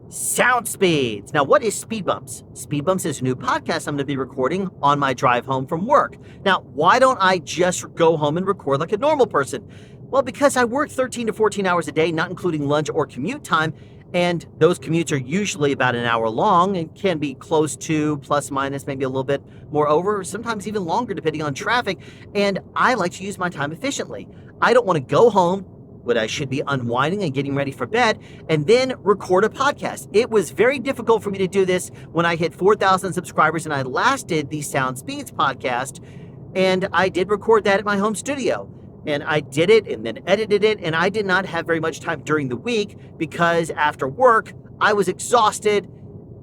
Sound speeds. Now, what is Speed Bumps? Speed Bumps is a new podcast I'm going to be recording on my drive home from work. Now, why don't I just go home and record like a normal person? Well, because I work 13 to 14 hours a day, not including lunch or commute time, and those commutes are usually about an hour long and can be close to plus minus maybe a little bit more over, sometimes even longer depending on traffic. And I like to use my time efficiently. I don't want to go home when I should be unwinding and getting ready for bed, and then record a podcast. It was very difficult for me to do this when I hit 4,000 subscribers and I last did the Sound Speeds podcast, and I did record that at my home studio. And I did it and then edited it, and I did not have very much time during the week because after work, I was exhausted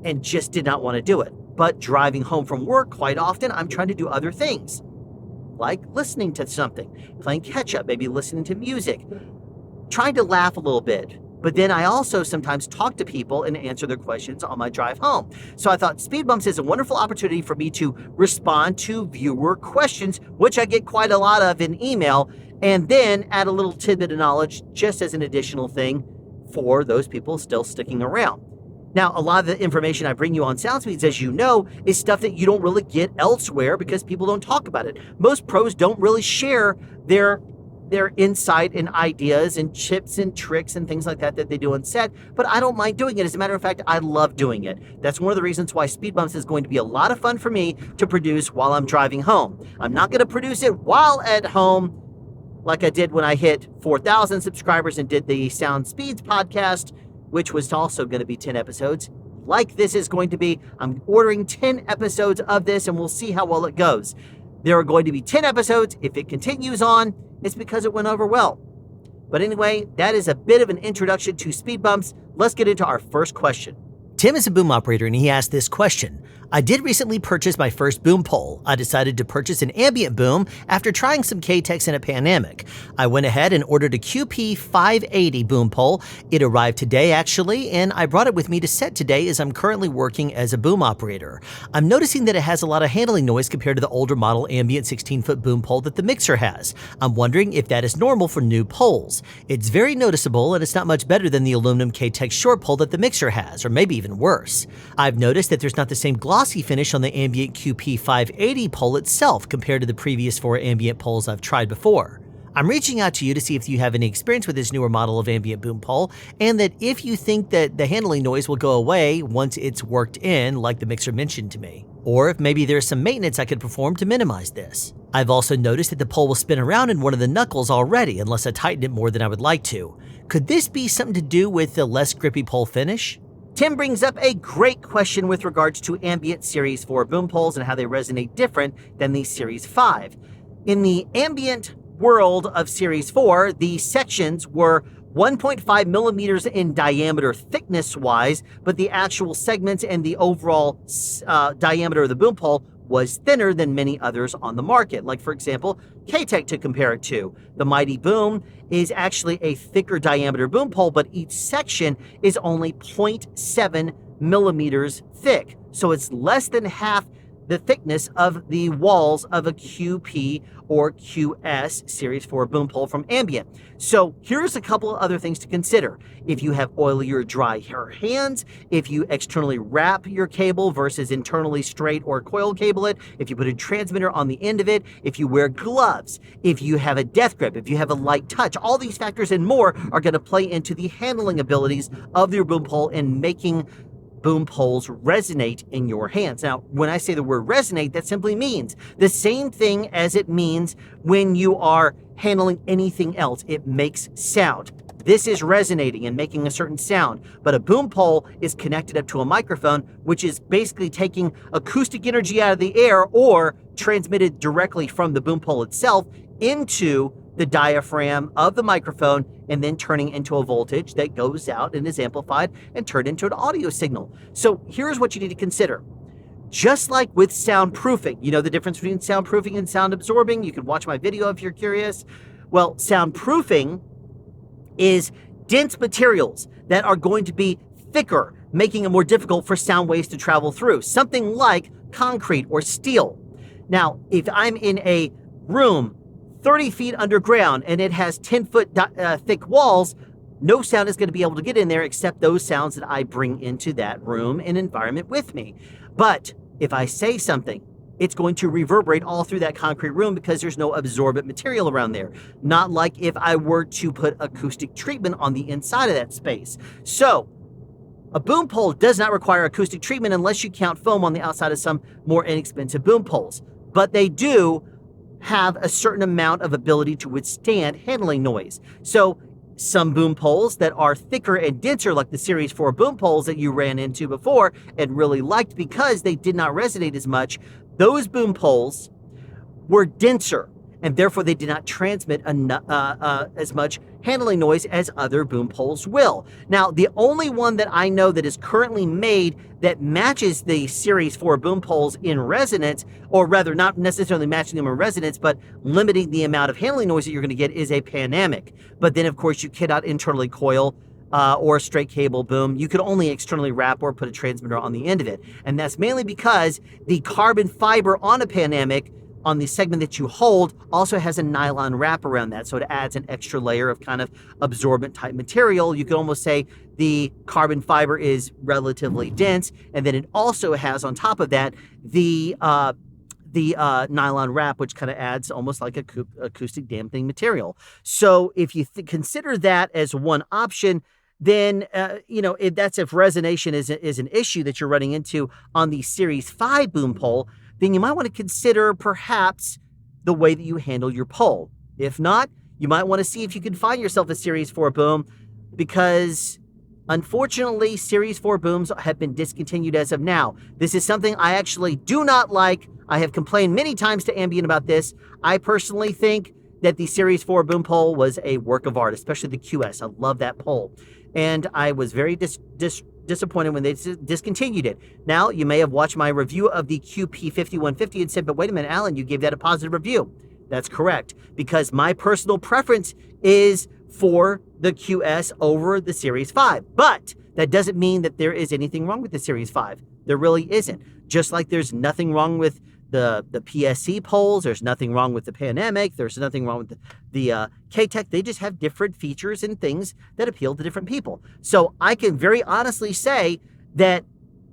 and just did not want to do it. But driving home from work, quite often, I'm trying to do other things, like listening to something, playing catch up, maybe listening to music, trying to laugh a little bit. But then I also sometimes talk to people and answer their questions on my drive home. So I thought Speed Bumps is a wonderful opportunity for me to respond to viewer questions, which I get quite a lot of in email, and then add a little tidbit of knowledge just as an additional thing for those people still sticking around. Now, a lot of the information I bring you on Sound Speeds, as you know, is stuff that you don't really get elsewhere because people don't talk about it. Most pros don't really share their insight and ideas and tips and tricks and things like that they do on set, but I don't mind doing it. As a matter of fact, I love doing it. That's one of the reasons why Speed Bumps is going to be a lot of fun for me to produce while I'm driving home. I'm not going to produce it while at home like I did when I hit 4,000 subscribers and did the Sound Speeds podcast, which was also going to be 10 episodes. Like this is going to be, I'm ordering 10 episodes of this and we'll see how well it goes. There are going to be 10 episodes. If it continues on, it's because it went over well. But anyway, that is a bit of an introduction to Speed Bumps. Let's get into our first question. Tim is a boom operator and he asked this question. I did recently purchase my first boom pole. I decided to purchase an ambient boom after trying some K-Techs in a pandemic. I went ahead and ordered a QP580 boom pole. It arrived today actually, and I brought it with me to set today as I'm currently working as a boom operator. I'm noticing that it has a lot of handling noise compared to the older model ambient 16-foot boom pole that the mixer has. I'm wondering if that is normal for new poles. It's very noticeable and it's not much better than the aluminum K-Tech short pole that the mixer has, or maybe even worse. I've noticed that there's not the same glossy finish on the ambient QP580 pole itself compared to the previous 4 ambient poles I've tried before. I'm reaching out to you to see if you have any experience with this newer model of ambient boom pole, and that if you think that the handling noise will go away once it's worked in, like the mixer mentioned to me, or if maybe there's some maintenance I could perform to minimize this. I've also noticed that the pole will spin around in one of the knuckles already unless I tighten it more than I would like to. Could this be something to do with the less grippy pole finish? Tim brings up a great question with regards to Ambient Series 4 boom poles and how they resonate different than the Series 5. In the ambient world of Series 4, the sections were 1.5 millimeters in diameter thickness-wise, but the actual segments and the overall diameter of the boom pole was thinner than many others on the market. Like, for example, K-Tech to compare it to. The Mighty Boom is actually a thicker diameter boom pole, but each section is only 0.7 millimeters thick. So it's less than half the thickness of the walls of a QP or QS Series 4 boom pole from Ambient. So here's a couple of other things to consider. If you have oily or dry hands, if you externally wrap your cable versus internally straight or coil cable it, if you put a transmitter on the end of it, if you wear gloves, if you have a death grip, if you have a light touch, all these factors and more are going to play into the handling abilities of your boom pole and making boom poles resonate in your hands. Now, when I say the word resonate, that simply means the same thing as it means when you are handling anything else. It makes sound. This is resonating and making a certain sound, but a boom pole is connected up to a microphone, which is basically taking acoustic energy out of the air or transmitted directly from the boom pole itself into the diaphragm of the microphone and then turning into a voltage that goes out and is amplified and turned into an audio signal. So here's what you need to consider. Just like with soundproofing, you know the difference between soundproofing and sound absorbing? You can watch my video if you're curious. Well, soundproofing is dense materials that are going to be thicker, making it more difficult for sound waves to travel through. Something like concrete or steel. Now, if I'm in a room 30 feet underground and it has 10-foot thick walls, no sound is going to be able to get in there except those sounds that I bring into that room and environment with me. But if I say something, it's going to reverberate all through that concrete room because there's no absorbent material around there. Not like if I were to put acoustic treatment on the inside of that space. So a boom pole does not require acoustic treatment unless you count foam on the outside of some more inexpensive boom poles. But they do have a certain amount of ability to withstand handling noise. So some boom poles that are thicker and denser, like the Series 4 boom poles that you ran into before and really liked because they did not resonate as much, those boom poles were denser, and therefore they did not transmit as much handling noise as other boom poles will. Now, the only one that I know that is currently made that matches the Series 4 boom poles in resonance, or rather not necessarily matching them in resonance, but limiting the amount of handling noise that you're going to get, is a Panoramic. But then, of course, you cannot internally coil or a straight cable boom. You could only externally wrap or put a transmitter on the end of it. And that's mainly because the carbon fiber on a Panoramic, on the segment that you hold, also has a nylon wrap around that. So it adds an extra layer of kind of absorbent type material. You could almost say the carbon fiber is relatively dense. And then it also has on top of that the nylon wrap, which kind of adds almost like acoustic dampening material. So if you consider that as one option, then, that's if resonation is an issue that you're running into on the Series 5 boom pole, then you might want to consider perhaps the way that you handle your pole. If not, you might want to see if you can find yourself a Series 4 boom, because unfortunately, Series 4 booms have been discontinued as of now. This is something I actually do not like. I have complained many times to Ambient about this. I personally think that the Series 4 boom pole was a work of art, especially the QS. I love that pole. And I was very disappointed when they discontinued it. Now, you may have watched my review of the QP5150 and said, but wait a minute, Alan, you gave that a positive review. That's correct, because my personal preference is for the QS over the Series 5. But that doesn't mean that there is anything wrong with the Series 5. There really isn't. Just like there's nothing wrong with the PSC poles, there's nothing wrong with the Panoramic, there's nothing wrong with the K-Tech. They just have different features and things that appeal to different people. So I can very honestly say that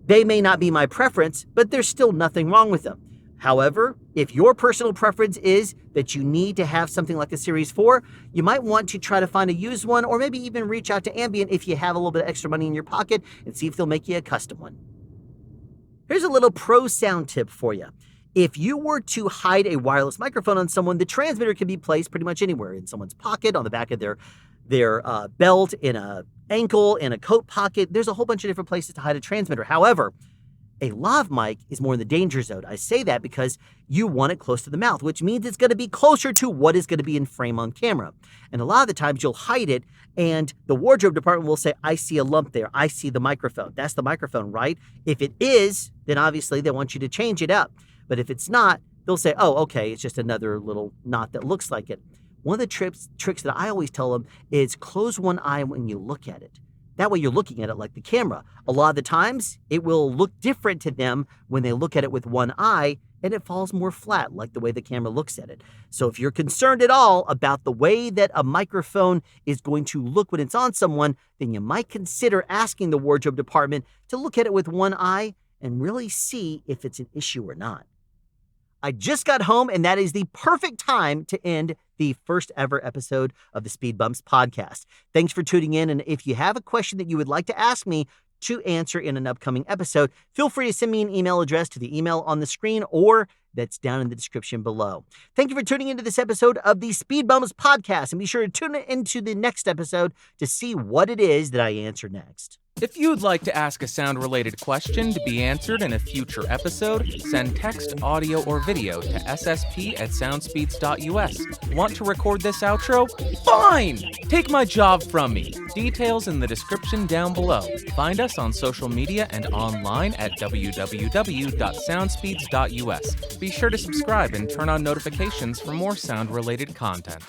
they may not be my preference, but there's still nothing wrong with them. However, if your personal preference is that you need to have something like a Series 4, you might want to try to find a used one, or maybe even reach out to Ambient if you have a little bit of extra money in your pocket and see if they'll make you a custom one. Here's a little pro sound tip for you. If you were to hide a wireless microphone on someone, the transmitter can be placed pretty much anywhere, in someone's pocket, on the back of their belt, in a ankle, in a coat pocket. There's a whole bunch of different places to hide a transmitter. However, a lav mic is more in the danger zone. I say that because you want it close to the mouth, which means it's going to be closer to what is going to be in frame on camera. And a lot of the times you'll hide it, and the wardrobe department will say, I see a lump there. I see the microphone. That's the microphone, right? If it is, then obviously they want you to change it up. But if it's not, they'll say, oh, okay, it's just another little knot that looks like it. One of the tricks that I always tell them is close one eye when you look at it. That way you're looking at it like the camera. A lot of the times it will look different to them when they look at it with one eye, and it falls more flat like the way the camera looks at it. So if you're concerned at all about the way that a microphone is going to look when it's on someone, then you might consider asking the wardrobe department to look at it with one eye and really see if it's an issue or not. I just got home, and that is the perfect time to end the first ever episode of the Speed Bumps podcast. Thanks for tuning in, and if you have a question that you would like to ask me to answer in an upcoming episode, feel free to send me an email address to the email on the screen or that's down in the description below. Thank you for tuning into this episode of the Speed Bumps podcast, and be sure to tune into the next episode to see what it is that I answer next. If you'd like to ask a sound-related question to be answered in a future episode, send text, audio, or video to ssp@soundspeeds.us. Want to record this outro? Fine! Take my job from me. Details in the description down below. Find us on social media and online at www.soundspeeds.us. Be sure to subscribe and turn on notifications for more sound-related content.